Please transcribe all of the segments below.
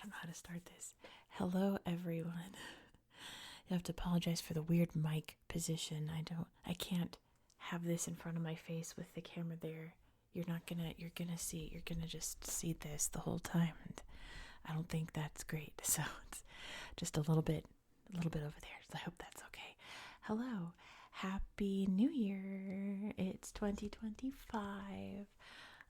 don't know how to start this. Hello, everyone. You have to apologize for the weird mic position. I can't have this in front of my face with the camera there. You're gonna just see this the whole time. And I don't think that's great. So it's just a little bit over there. So I hope that's okay. Hello. Happy New Year. It's 2025.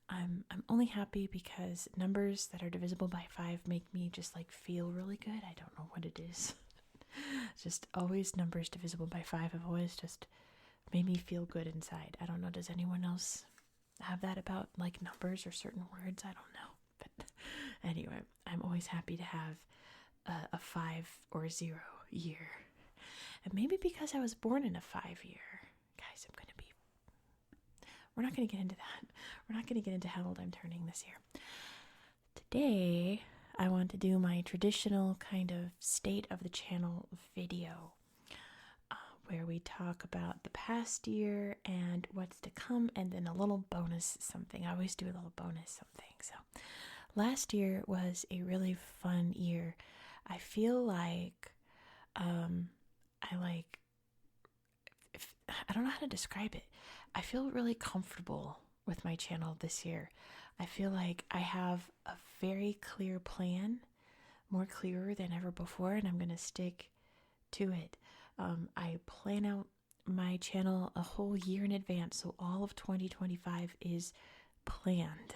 I'm only happy because numbers that are divisible by 5 make me just like feel really good. I don't know what it is. It's just always numbers divisible by 5 have always just made me feel good inside. I don't know. Does anyone else have that about like numbers or certain words? I don't know. But anyway, I'm always happy to have a 5 or 0 year. And maybe because I was born in a 5 year. Guys, we're not going to get into that. We're not going to get into how old I'm turning this year. Today, I want to do my traditional kind of state of the channel video, where we talk about the past year and what's to come, and then a little bonus something. I always do a little bonus something. So, last year was a really fun year. I feel like, I don't know how to describe it. I feel really comfortable with my channel this year. I feel like I have a very clear plan, more clearer than ever before, and I'm going to stick to it. I plan out my channel a whole year in advance, so all of 2025 is planned.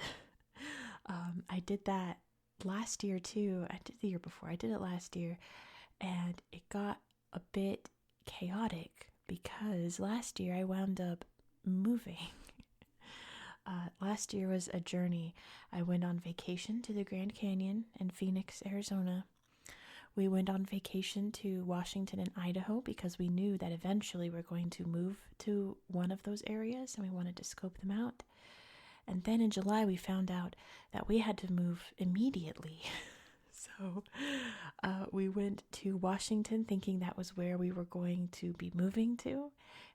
I did that last year too. I did the year before. I did it last year, and it got a bit chaotic because last year I wound up moving. Last year was a journey. I went on vacation to the Grand Canyon in Phoenix, Arizona. We went on vacation to Washington and Idaho because we knew that eventually we're going to move to one of those areas and we wanted to scope them out. And then in July we found out that we had to move immediately. So we went to Washington thinking that was where we were going to be moving to.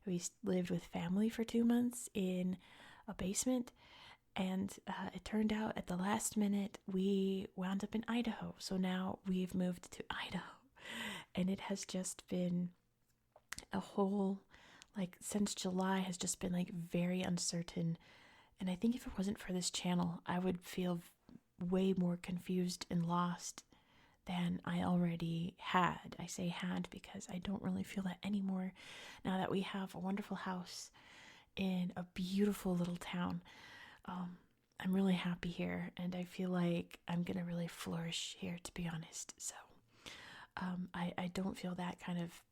We lived with family for 2 months in a basement, and it turned out at the last minute we wound up in Idaho. So now we've moved to Idaho, and it has just been a whole, like, since July has just been like very uncertain. And I think if it wasn't for this channel, I would feel way more confused and lost than I already had. I say had because I don't really feel that anymore now that we have a wonderful house in a beautiful little town. I'm really happy here, and I feel like I'm gonna really flourish here, to be honest. So I don't feel that kind of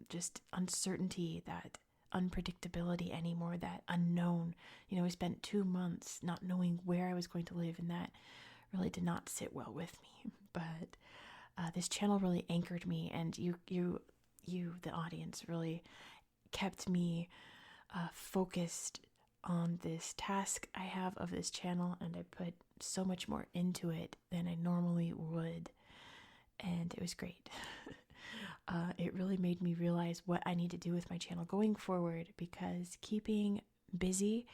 just uncertainty, that unpredictability anymore, that unknown. We spent 2 months not knowing where I was going to live, and that really did not sit well with me. But this channel really anchored me, and you, the audience, really kept me focused on this task I have of this channel, and I put so much more into it than I normally would, and it was great. It really made me realize what I need to do with my channel going forward, because keeping busy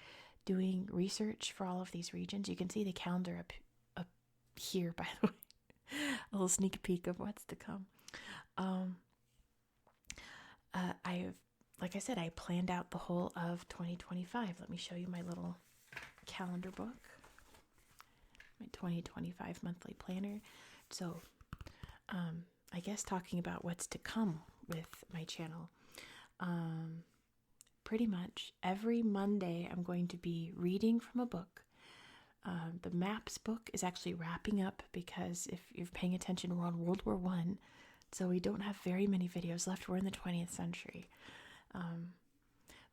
doing research for all of these regions, you can see the calendar up here, by the way, a little sneak peek of what's to come. Like I said, I planned out the whole of 2025. Let me show you my little calendar book, my 2025 monthly planner. So, I guess talking about what's to come with my channel, pretty much every Monday I'm going to be reading from a book. The maps book is actually wrapping up because if you're paying attention, we're on World War I, so we don't have very many videos left. We're in the 20th century.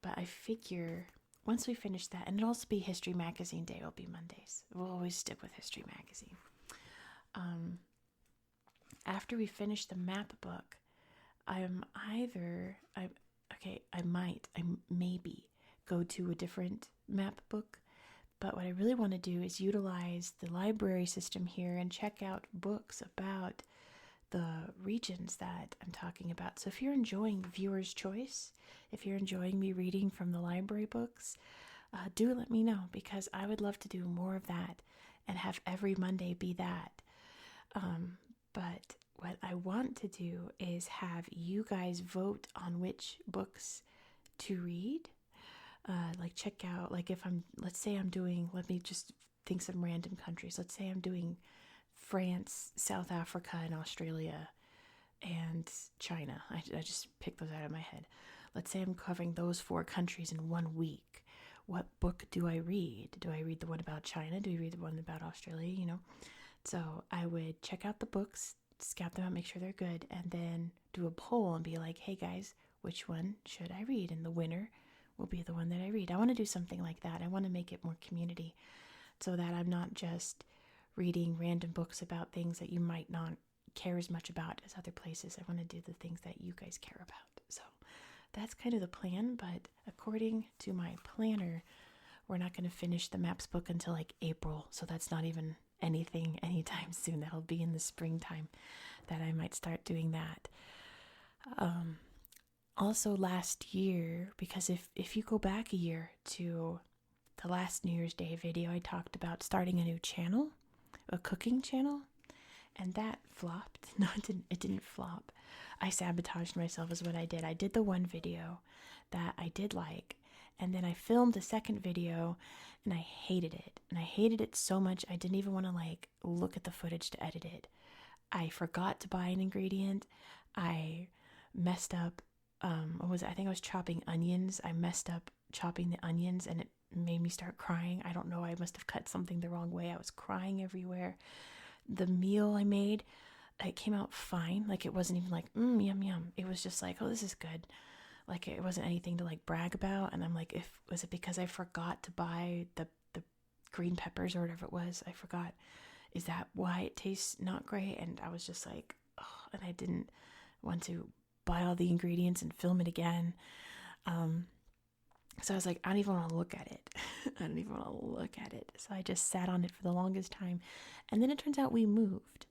But I figure once we finish that, and it'll also be History Magazine Day, will be Mondays. We'll always stick with History Magazine. After we finish the map book, I maybe go to a different map book. But what I really want to do is utilize the library system here and check out books about the regions that I'm talking about. So if you're enjoying Viewer's Choice, if you're enjoying me reading from the library books, do let me know, because I would love to do more of that and have every Monday be that. But what I want to do is have you guys vote on which books to read. Like check out, like if let's say I'm doing, let me just think some random countries. Let's say I'm doing France, South Africa, and Australia, and China. I just picked those out of my head. Let's say I'm covering those 4 countries in 1 week. What book do I read? Do I read the one about China? Do I read the one about Australia? So I would check out the books, scout them out, make sure they're good, and then do a poll and be like, hey guys, which one should I read? And the winner will be the one that I read. I want to do something like that. I want to make it more community so that I'm not just reading random books about things that you might not care as much about as other places. I want to do the things that you guys care about. So that's kind of the plan, but according to my planner, we're not going to finish the maps book until like April, so that's not even anything anytime soon. That'll be in the springtime that I might start doing that. Also last year, because if you go back a year to the last New Year's Day video, I talked about starting a new channel, a cooking channel, and that flopped. No, it didn't flop. I sabotaged myself is what I did. I did the one video that I did like, and then I filmed the second video and I hated it. And I hated it so much I didn't even want to like look at the footage to edit it. I forgot to buy an ingredient. I messed up. I think I was chopping onions. I messed up chopping the onions and it made me start crying. I don't know. I must have cut something the wrong way. I was crying everywhere. The meal I made, it came out fine. Like it wasn't even like, yum, yum. It was just like, oh, this is good. Like it wasn't anything to like brag about. And I'm like, was it because I forgot to buy the green peppers or whatever it was? I forgot. Is that why it tastes not great? And I was just like, oh, and I didn't want to buy all the ingredients and film it again. So I was like, I don't even want to look at it. I don't even want to look at it. So I just sat on it for the longest time. And then it turns out we moved.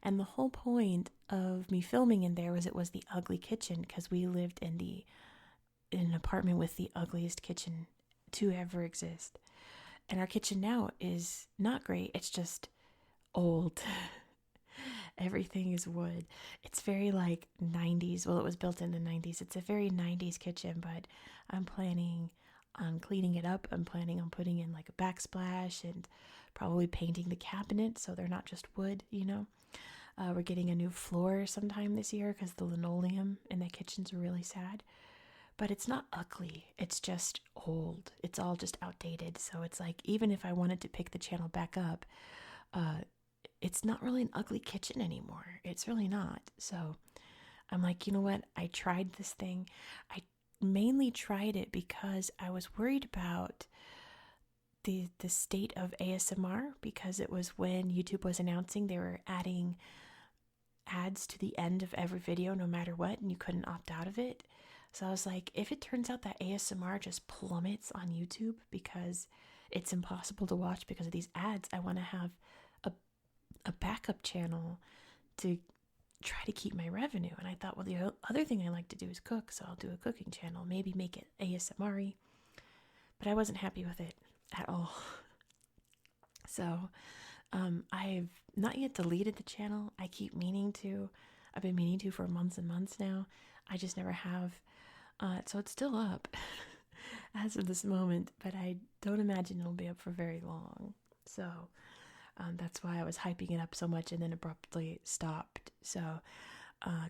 And the whole point of me filming in there was it was the ugly kitchen, because we lived in an apartment with the ugliest kitchen to ever exist. And our kitchen now is not great. It's just old. Everything is wood. It's very like 90s. Well, it was built in the 90s. It's a very 90s kitchen, but I'm planning on cleaning it up. I'm planning on putting in like a backsplash and probably painting the cabinets so they're not just wood, We're getting a new floor sometime this year because the linoleum in the kitchen's really sad. But it's not ugly. It's just old. It's all just outdated. So it's like, even if I wanted to pick the channel back up, it's not really an ugly kitchen anymore. It's really not. So I'm like, you know what? I tried this thing. I mainly tried it because I was worried about the state of ASMR, because it was when YouTube was announcing they were adding ads to the end of every video no matter what, and you couldn't opt out of it. So I was like, if it turns out that ASMR just plummets on YouTube because it's impossible to watch because of these ads, I want to have a backup channel to try to keep my revenue. And I thought, well, the other thing I like to do is cook, so I'll do a cooking channel, maybe make it ASMR-y. But I wasn't happy with it at all. So I've not yet deleted the channel. I keep meaning to. I've been meaning to for months and months now. I just never have. So it's still up as of this moment, but I don't imagine it'll be up for very long. So that's why I was hyping it up so much and then abruptly stopped. So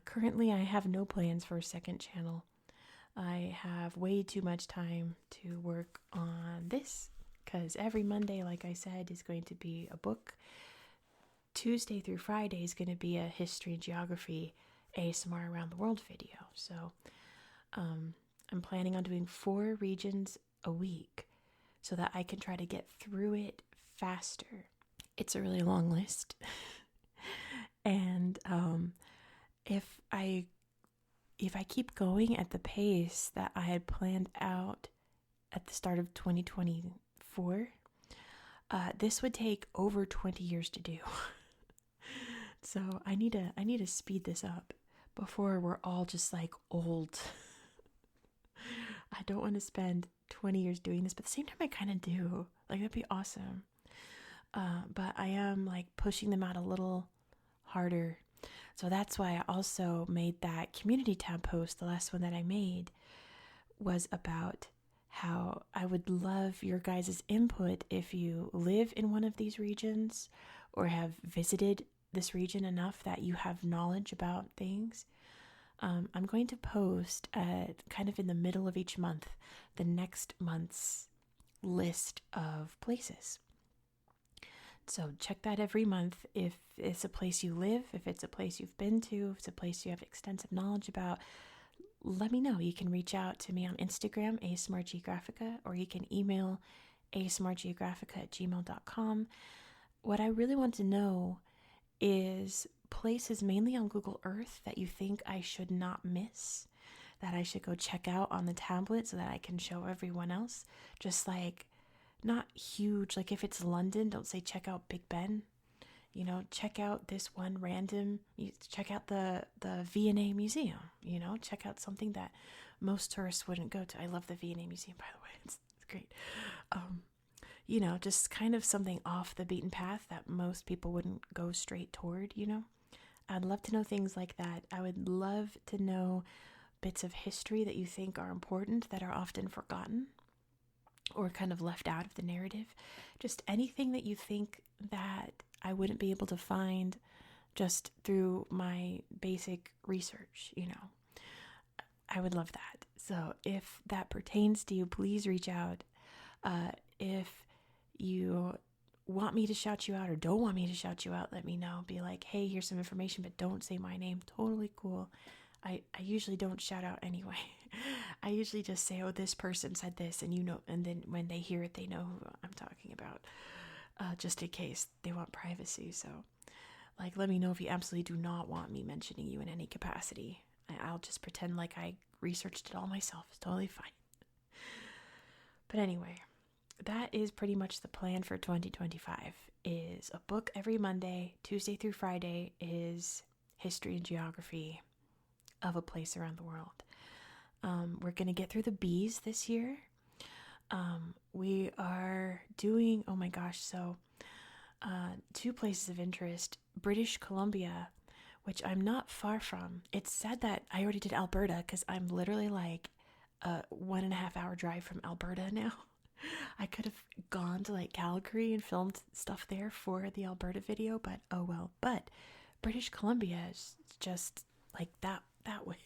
currently I have no plans for a second channel. I have way too much time to work on this because every Monday, like I said, is going to be a book. Tuesday through Friday is going to be a history and geography ASMR around the world video. So I'm planning on doing 4 regions a week so that I can try to get through it faster. It's a really long list. And if I keep going at the pace that I had planned out at the start of 2024, this would take over 20 years to do. So I need to speed this up before we're all just like old. I don't want to spend 20 years doing this, but at the same time I kind of do. Like, that'd be awesome. but I am like pushing them out a little harder. So that's why I also made that community tab post. The last one that I made was about how I would love your guys' input if you live in one of these regions or have visited this region enough that you have knowledge about things. I'm going to post kind of in the middle of each month the next month's list of places. So check that every month if it's a place you live, if it's a place you've been to, if it's a place you have extensive knowledge about. Let me know. You can reach out to me on Instagram, asmrgeographica, or you can email asmrgeographica@gmail.com. What I really want to know is places mainly on Google Earth that you think I should not miss, that I should go check out on the tablet so that I can show everyone else. Just like, not huge, like if it's London, don't say check out Big Ben. You know, check out this one random, check out the V&A Museum, you know, check out something that most tourists wouldn't go to. I love the V&A Museum, by the way. It's great. You know, just kind of something off the beaten path that most people wouldn't go straight toward, you know. I'd love to know things like that. I would love to know bits of history that you think are important that are often forgotten or kind of left out of the narrative. Just anything that you think that I wouldn't be able to find just through my basic research, you know. I would love that. So if that pertains to you, please reach out. If you want me to shout you out or don't want me to shout you out, let me know. Be like, hey, here's some information, but don't say my name. Totally cool. I usually don't shout out anyway. I usually just say, oh, this person said this, and you know, and then when they hear it, they know who I'm talking about, just in case they want privacy. So, like, let me know if you absolutely do not want me mentioning you in any capacity. I'll just pretend like I researched it all myself. It's totally fine. But anyway, that is pretty much the plan for 2025, is a book every Monday. Tuesday through Friday is history and geography of a place around the world. We're going to get through the B's this year. We are doing, oh my gosh, so 2 places of interest. British Columbia, which I'm not far from. It's sad that I already did Alberta because I'm literally like a 1.5 hour drive from Alberta now. I could have gone to like Calgary and filmed stuff there for the Alberta video, but oh well. But British Columbia is just like that way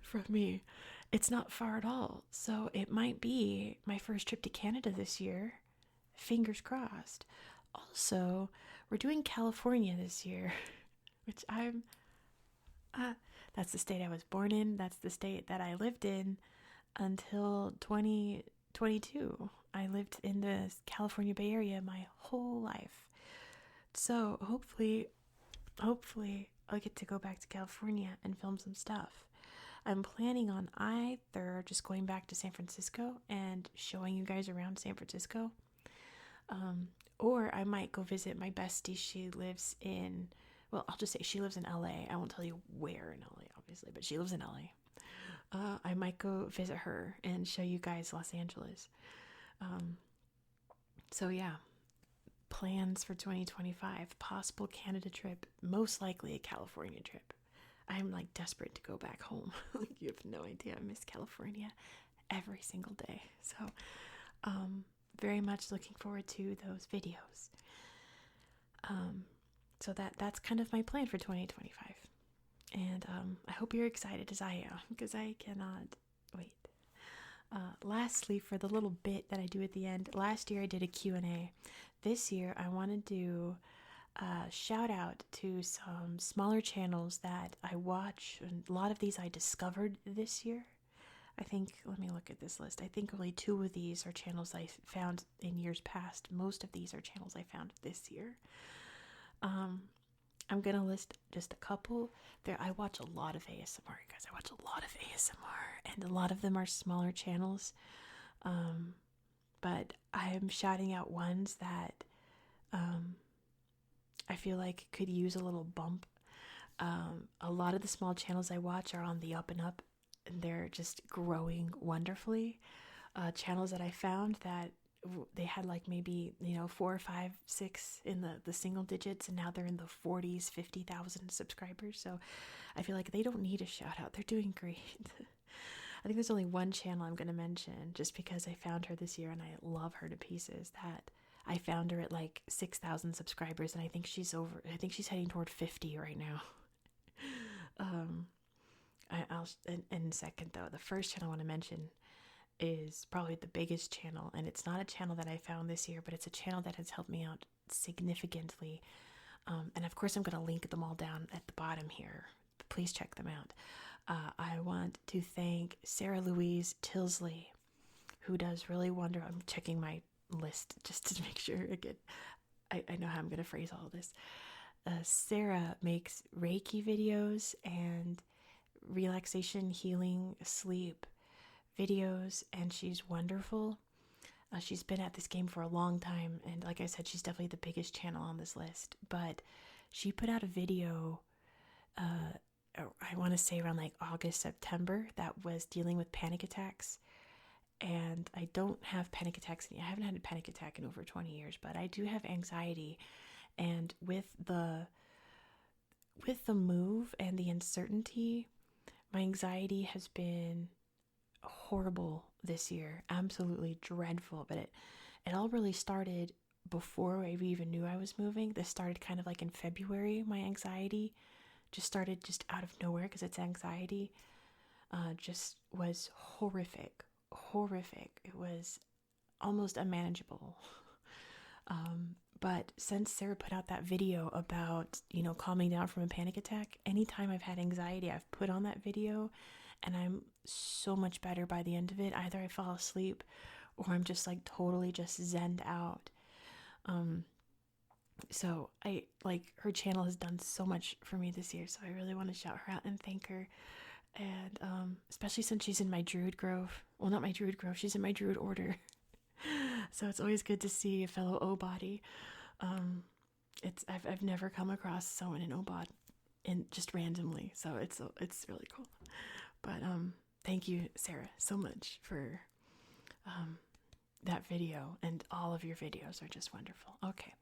from me. It's not far at all. So it might be my first trip to Canada this year. Fingers crossed. Also, we're doing California this year, which I'm that's the state I was born in. That's the state that I lived in until 2022. I lived in the California Bay Area my whole life. So hopefully I'll get to go back to California and film some stuff. I'm planning on either just going back to San Francisco and showing you guys around San Francisco, or I might go visit my bestie. She lives in, well, I'll just say she lives in LA. I won't tell you where in LA, obviously, but she lives in LA. I might go visit her and show you guys Los Angeles. So yeah, plans for 2025, possible Canada trip, most likely a California trip. I'm like desperate to go back home. You have no idea. I miss California every single day. So, very much looking forward to those videos. So that's kind of my plan for 2025. And I hope you're excited as I am, because I cannot wait. Lastly, for the little bit that I do at the end, last year I did a Q&A. This year I want to do shout out to some smaller channels that I watch, and a lot of these I discovered this year. I think, let me look at this list. I think only 2 of these are channels I found in years past. Most of these are channels I found this year. I'm gonna list just a couple. I watch a lot of ASMR, guys. I watch a lot of ASMR, and a lot of them are smaller channels. But I'm shouting out ones that I feel like could use a little bump. A lot of the small channels I watch are on the up and up, and they're just growing wonderfully. Channels that I found that they had like maybe, 4, 5, 6 in the single digits, and now they're in the 40s, 50,000 subscribers. So I feel like they don't need a shout out. They're doing great. I think there's only one channel I'm going to mention just because I found her this year and I love her to pieces. That I found her at like 6,000 subscribers, and I think she's heading toward 50 right now. I'll in a second though. The first channel I want to mention is probably the biggest channel, and it's not a channel that I found this year, but it's a channel that has helped me out significantly. And of course I'm going to link them all down at the bottom here. Please check them out. I want to thank Sarah Louise Tilsley, who does really wonderful. I'm checking my list just to make sure I know how I'm going to phrase all of this. Sarah makes Reiki videos and relaxation, healing, sleep videos, and she's wonderful. She's been at this game for a long time, and like I said, she's definitely the biggest channel on this list. But she put out a video, I want to say around like August, September, that was dealing with panic attacks. And I don't have panic attacks. I haven't had a panic attack in over 20 years, but I do have anxiety. And with the move and the uncertainty, my anxiety has been horrible this year, absolutely dreadful. But it all really started before I even knew I was moving. This started kind of like in February. My anxiety just started just out of nowhere, because it's anxiety. Just was horrific. It was almost unmanageable. But since Sarah put out that video about, calming down from a panic attack, anytime I've had anxiety, I've put on that video and I'm so much better by the end of it. Either I fall asleep or I'm just like totally just zenned out. So her channel has done so much for me this year. So I really want to shout her out and thank her. And especially since she's in my Druid Grove. Well, not my Druid Grove, she's in my Druid Order. So it's always good to see a fellow O-body. I've never come across someone in O-bod just randomly, so it's really cool. But thank you, Sarah, so much for that video, and all of your videos are just wonderful. Okay,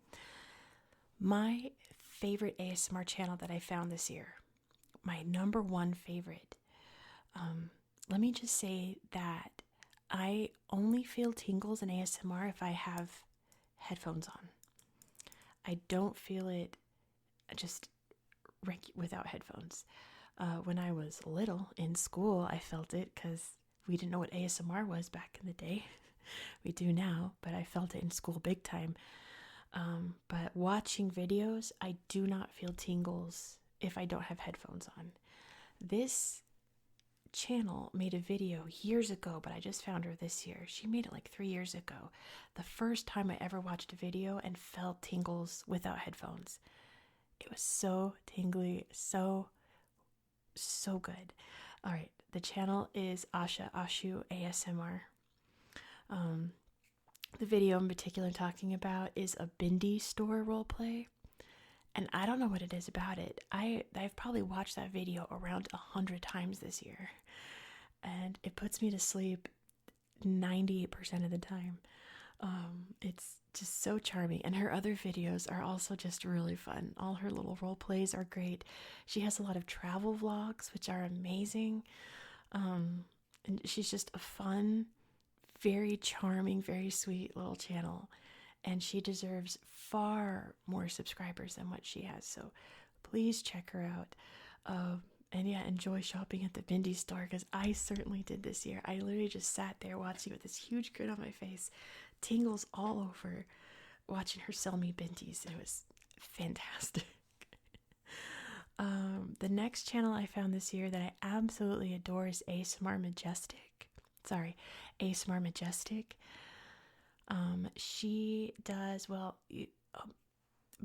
my favorite ASMR channel that I found this year, my number one favorite. Let me just say that I only feel tingles in ASMR if I have headphones on. I don't feel it just without headphones. When I was little in school, I felt it because we didn't know what ASMR was back in the day. We do now, but I felt it in school big time. But watching videos, I do not feel tingles if I don't have headphones on. This channel made a video years ago, but I just found her this year. She made it like 3 years ago. The first time I ever watched a video and felt tingles without headphones. It was so tingly, so good. All right, the channel is Ashu ASMR. The video in particular I'm talking about is a Bindi store roleplay. And I don't know what it is about it. I've probably watched that video around 100 times this year. And it puts me to sleep 98% of the time. It's just so charming. And her other videos are also just really fun. All her little role plays are great. She has a lot of travel vlogs, which are amazing. And she's just a fun, very charming, very sweet little channel. And she deserves far more subscribers than what she has. So please check her out. And yeah, enjoy shopping at the Bindi store, because I certainly did this year. I literally just sat there watching with this huge grin on my face, tingles all over, watching her sell me Bindis. It was fantastic. The next channel I found this year that I absolutely adore is ASMR Majestic. She does, well,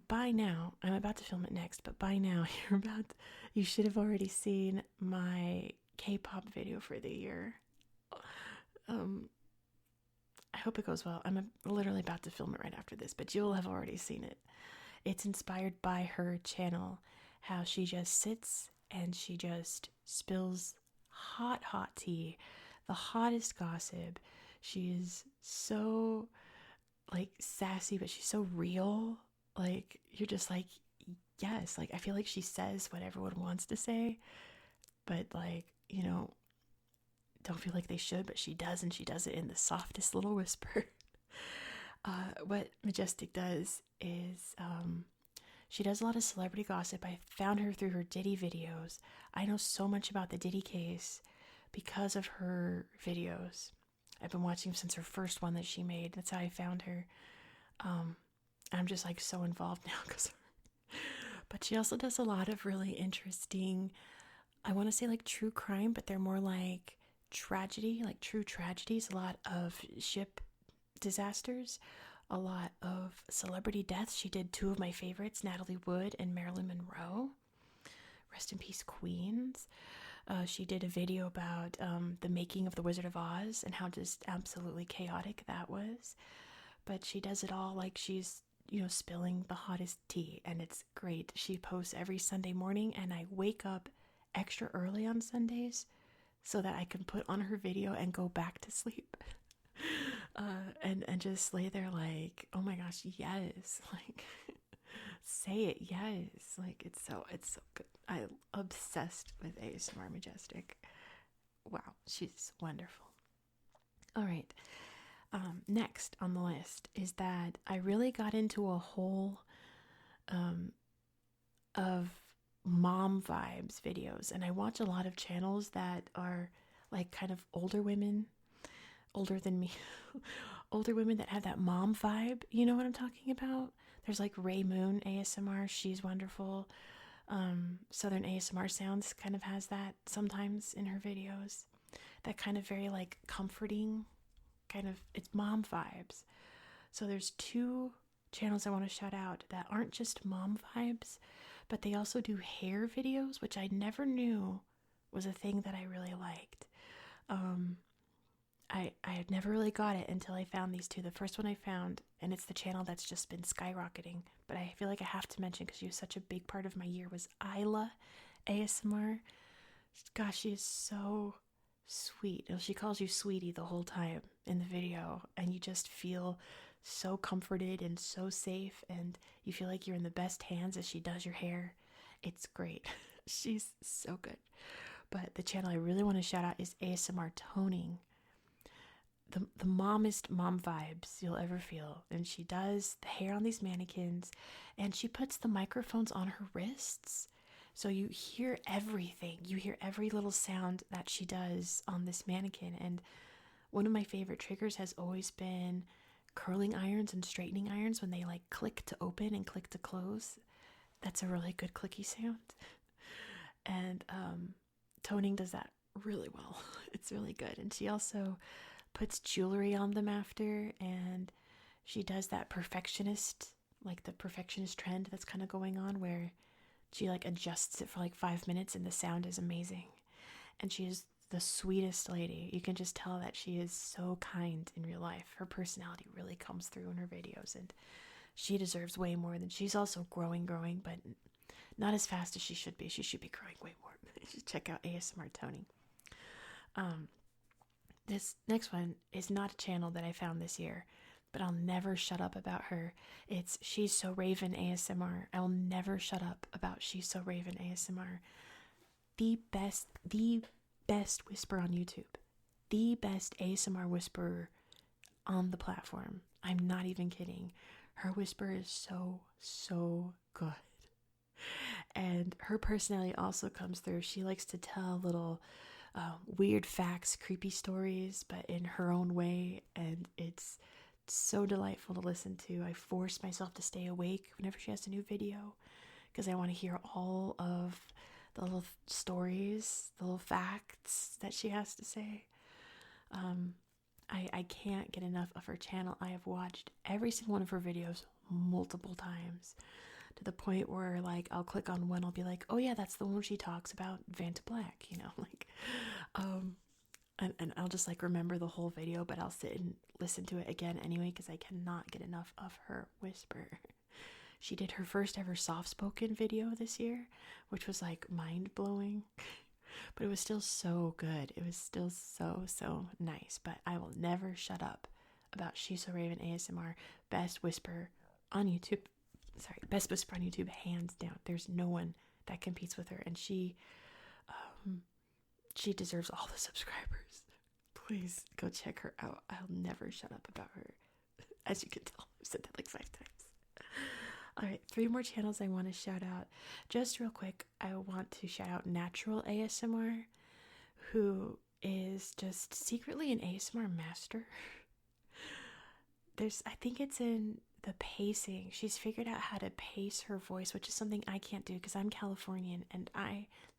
by now, I'm about to film it next, but by now you should have already seen my K-pop video for the year. I hope it goes well. I'm literally about to film it right after this, but you'll have already seen it. It's inspired by her channel, how she just sits and she just spills hot tea, the hottest gossip. She is so like sassy, but she's so real. Like, you're just like, yes. Like, I feel like she says what everyone wants to say, but like, you know, don't feel like they should, but she does, and she does it in the softest little whisper. What Majestic does is she does a lot of celebrity gossip. I found her through her Diddy videos. I know so much about the Diddy case because of her videos. I've been watching since her first one that she made. That's how I found her. I'm just like so involved now because of her. But she also does a lot of really interesting, I want to say like true crime, but they're more like tragedy, like true tragedies. A lot of ship disasters, a lot of celebrity deaths. She did two of my favorites, Natalie Wood and Marilyn Monroe. Rest in peace, queens. She did a video about the making of The Wizard of Oz and how just absolutely chaotic that was. But she does it all like she's, you know, spilling the hottest tea, and it's great. She posts every Sunday morning, and I wake up extra early on Sundays so that I can put on her video and go back to sleep. And just lay there like, oh my gosh, yes, like say it, yes, like it's so good. I'm obsessed with ASMR Majestic. Wow, she's wonderful. All right, next on the list is that I really got into a whole of mom vibes videos, and I watch a lot of channels that are like kind of older women, older than me, older women that have that mom vibe. You know what I'm talking about? There's like Ray Moon ASMR. She's wonderful. Southern ASMR Sounds kind of has that sometimes in her videos. That kind of very like comforting kind of, it's mom vibes. So there's two channels I want to shout out that aren't just mom vibes, but they also do hair videos, which I never knew was a thing that I really liked. I had never really got it until I found these two. The first one I found, and it's the channel that's just been skyrocketing, but I feel like I have to mention because she was such a big part of my year, was Isla ASMR. Gosh, she is so sweet. She calls you sweetie the whole time in the video, and you just feel so comforted and so safe, and you feel like you're in the best hands as she does your hair. It's great. She's so good. But the channel I really want to shout out is ASMR Toning. The mommest mom vibes you'll ever feel. And she does the hair on these mannequins, and she puts the microphones on her wrists. So you hear everything. You hear every little sound that she does on this mannequin. And one of my favorite triggers has always been curling irons and straightening irons when they like click to open and click to close. That's a really good clicky sound. And Toning does that really well. It's really good. And she also puts jewelry on them after, and she does that perfectionist, like the perfectionist trend that's kind of going on, where she like adjusts it for like 5 minutes and the sound is amazing. And she is the sweetest lady. You can just tell that she is so kind in real life. Her personality really comes through in her videos, and she deserves way more than, she's also growing, but not as fast as she should be. She should be growing way more. You should check out ASMR Toning. This next one is not a channel that I found this year, but I'll never shut up about her. It's She's So Raven ASMR. I'll never shut up about She's So Raven ASMR. The best whisper on YouTube. The best ASMR whisperer on the platform. I'm not even kidding. Her whisper is so good. And her personality also comes through. She likes to tell little weird facts, creepy stories, but in her own way, and it's so delightful to listen to. I force myself to stay awake whenever she has a new video because I want to hear all of the little stories, the little facts that she has to say. I can't get enough of her channel. I have watched every single one of her videos multiple times, to the point where like I'll click on one, I'll be like, oh yeah, that's the one where she talks about Vanta Black, you know, like and I'll just like remember the whole video, but I'll sit and listen to it again anyway because I cannot get enough of her whisper. She did her first ever soft-spoken video this year, which was like mind-blowing, but it was still so good. It was still so nice. But I will never shut up about She's So Raven ASMR. Best whisper on YouTube. Sorry, best whisper on YouTube, hands down. There's no one that competes with her, and she deserves all the subscribers. Please go check her out. I'll never shut up about her. As you can tell, I've said that like 5 times. Alright, 3 more channels I want to shout out. Just real quick, I want to shout out Natural ASMR, who is just secretly an ASMR master. I think it's in the pacing. She's figured out how to pace her voice, which is something I can't do because I'm Californian, and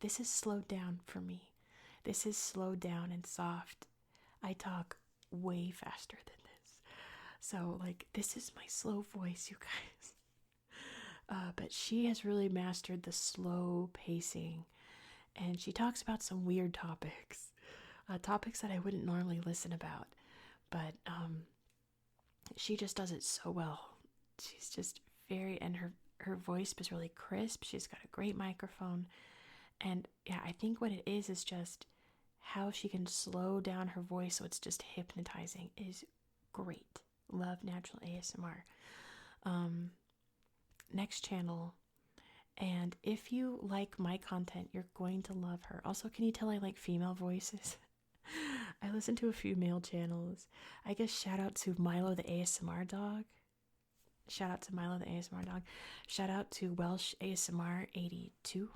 this is slowed down for me. This is slowed down and soft. I talk way faster than this. So, like, this is my slow voice, you guys. But she has really mastered the slow pacing, and she talks about some weird topics. Topics that I wouldn't normally listen about. But, she just does it so well. She's just and her voice is really crisp. She's got a great microphone. And yeah, I think what it is just how she can slow down her voice so it's just hypnotizing is great. Love Natural ASMR. Next channel. And if you like my content, you're going to love her. Also, can you tell I like female voices? I listen to a few male channels. I guess shout out to Milo the ASMR dog. Shout out to Milo the ASMR dog. Shout out to Welsh ASMR 82.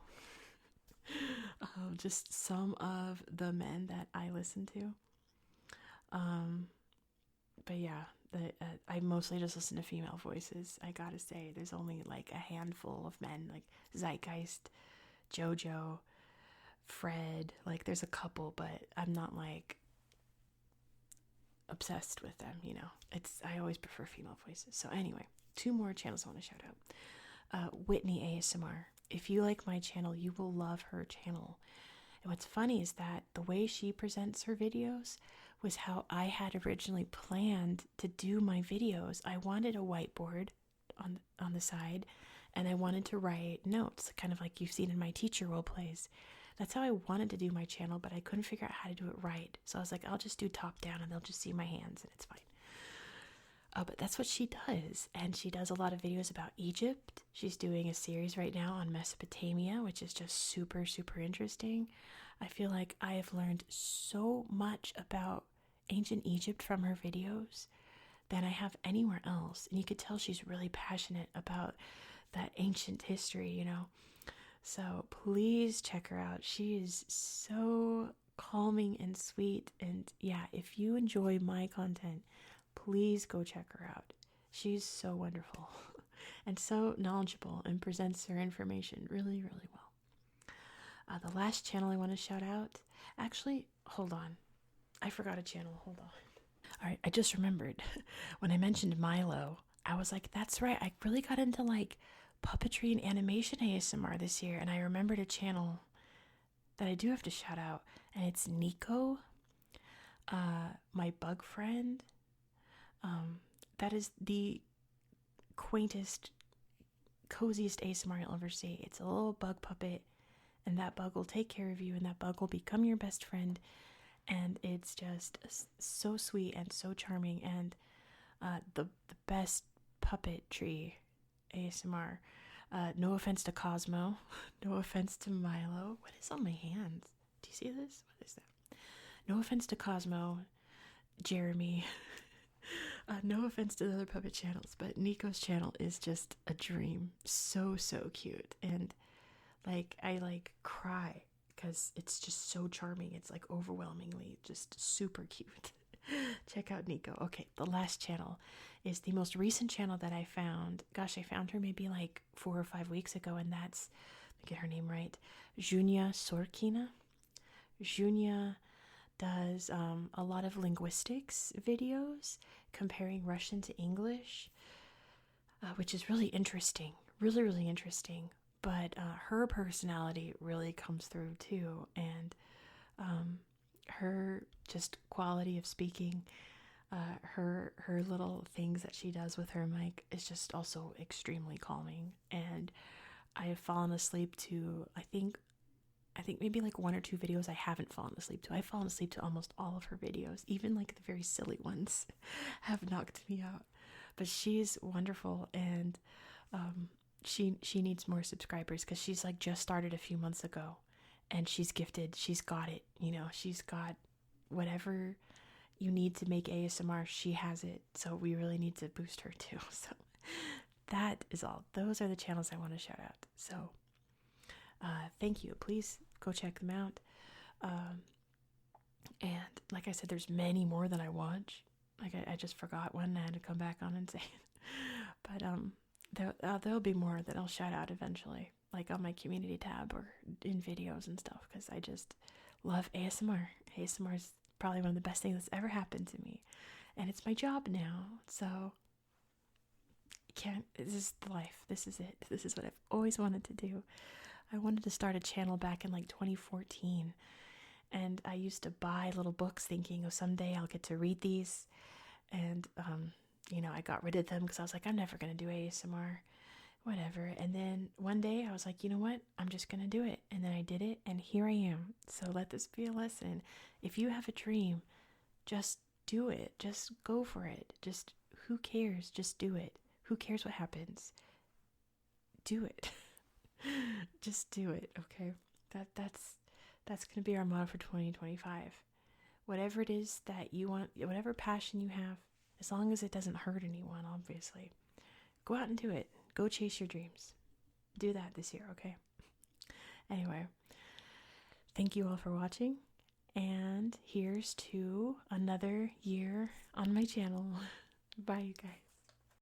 Just some of the men that I listen to. But yeah, I mostly just listen to female voices. I gotta say, there's only like a handful of men, like Zeitgeist, JoJo, Fred. Like, there's a couple, but I'm not like obsessed with them, you know. I always prefer female voices. So anyway, 2 more channels I want to shout out. Whitney ASMR. If you like my channel, you will love her channel. And what's funny is that the way she presents her videos was how I had originally planned to do my videos. I wanted a whiteboard on the side, and I wanted to write notes, kind of like you've seen in my teacher role plays. That's how I wanted to do my channel, but I couldn't figure out how to do it right. So I was like, I'll just do top down and they'll just see my hands and it's fine. But that's what she does. And she does a lot of videos about Egypt. She's doing a series right now on Mesopotamia, which is just super, super interesting. I feel like I have learned so much about ancient Egypt from her videos than I have anywhere else. And you could tell she's really passionate about that ancient history, you know. So please check her out. She is so calming and sweet. And yeah, if you enjoy my content, please go check her out. She's so wonderful and so knowledgeable and presents her information really, really well. The last channel I want to shout out, actually, hold on. I forgot a channel. Hold on. All right, I just remembered when I mentioned Milo, I was like, that's right. I really got into like puppetry and animation ASMR this year, and I remembered a channel that I do have to shout out, and it's Nico, my bug friend. That is the quaintest, coziest ASMR you'll ever see. It's a little bug puppet, and that bug will take care of you, and that bug will become your best friend, and it's just so sweet and so charming, and the best puppetry ASMR. No offense to Cosmo, no offense to Milo. What is on my hands? Do you see this? What is that? No offense to Cosmo, Jeremy. No offense to the other puppet channels, but Nico's channel is just a dream. So, so cute. And like, I like cry because it's just so charming. It's like overwhelmingly just super cute. Check out Nico. Okay, the last channel is the most recent channel that I found. Gosh, I found her maybe like 4 or 5 weeks ago, and that's, let me get her name right, Junia Sorkina. Junia does a lot of linguistics videos comparing Russian to English, which is really interesting, really, really interesting. But her personality really comes through too, and her just quality of speaking, her little things that she does with her mic is just also extremely calming. And I have fallen asleep to I think think maybe like 1 or 2 videos I haven't fallen asleep to. I've fallen asleep to almost all of her videos, even like the very silly ones have knocked me out. But she's wonderful, and she needs more subscribers because she's like just started a few months ago, and she's gifted. She's got it, you know. She's got whatever you need to make ASMR. She has it. So we really need to boost her too. So that is all. Those are the channels I want to shout out. So thank you. Please go check them out. And like I said, there's many more that I watch. Like I just forgot one. I had to come back on and say it. But there'll be more that I'll shout out eventually, like on my community tab or in videos and stuff, because I just love ASMR. ASMR is probably one of the best things that's ever happened to me, and it's my job now. So this is life. This is it. This is what I've always wanted to do. I wanted to start a channel back in like 2014, and I used to buy little books thinking, oh, someday I'll get to read these. And you know, I got rid of them because I was like, I'm never gonna do ASMR, whatever. And then one day I was like, you know what, I'm just gonna do it. And then I did it, and here I am. So let this be a lesson. If you have a dream, just do it. Just go for it. Just, who cares? Just do it. Who cares what happens? Do it. Just do it. Okay, that's gonna be our motto for 2025. Whatever it is that you want, whatever passion you have, as long as it doesn't hurt anyone, obviously, go out and do it. Go chase your dreams. Do that this year, okay? Anyway, thank you all for watching, and here's to another year on my channel. Bye, you guys.